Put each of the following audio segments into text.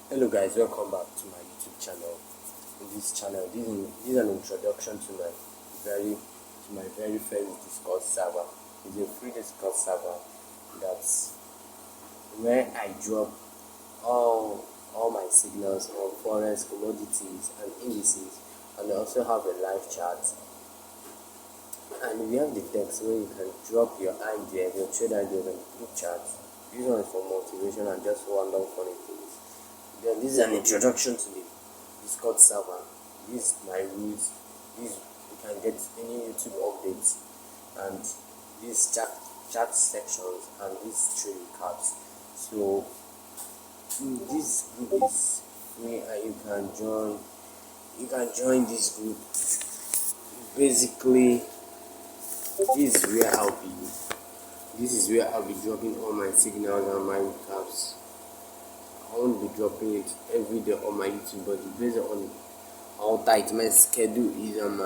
Hello guys, welcome back to my YouTube channel. In this channel, this is an introduction to my very first Discord server. It's a free Discord server that's where I drop all my signals on forex, commodities, and indices, and I also have a live chat. And we have the text where you can drop your idea, your trade ideas on group chat. This one is for motivation and just random funny things. Then this is an introduction to the Discord server. This is my rules. This you can get any YouTube updates and these chat sections and these trade recaps. So this group is free and you can join. You can join this group. Basically, this is where I'll be dropping all my signals and my recaps. I won't be dropping it every day on my YouTube, but based on how tight my schedule is and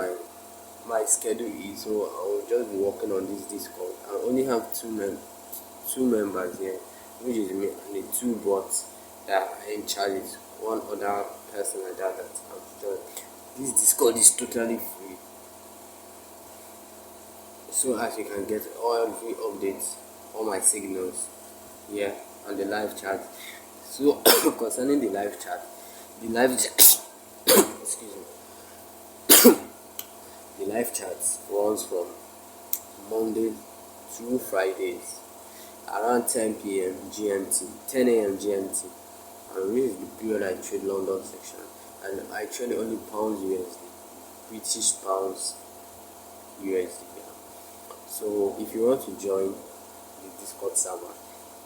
my schedule is, so I will just be working on this Discord. I only have two members here, which is me and the two bots that are in charge with one other person like that I've joined. This Discord is totally free, so as you can get all free updates, all my signals, yeah, and the live chat. So concerning the live chat, excuse me, the live chat runs from Monday through Fridays around 10 p.m. GMT, 10 a.m. GMT, and this is the period I trade London section, and I trade only pounds USD, British pounds USD. So if you want to join the Discord server,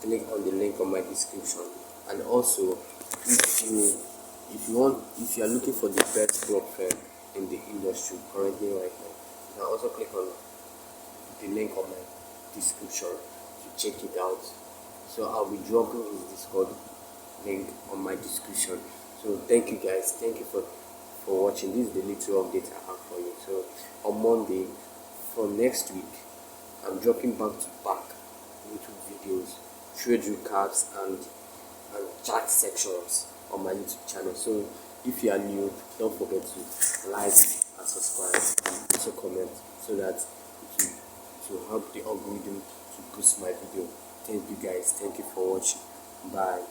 click on the link on my description. And also, if you are looking for the best prop firm in the industry currently right now, you can also click on the link on my description to check it out. So I'll be dropping his Discord link on my description. So thank you guys, thank you for watching. This is the little update I have for you. So on Monday from next week, I'm dropping back to back YouTube videos, trade recaps, and chat sections on my YouTube channel. So if you are new, don't forget to like and subscribe and also comment, so that it will help the algorithm to boost my video. Thank you guys, thank you for watching. Bye.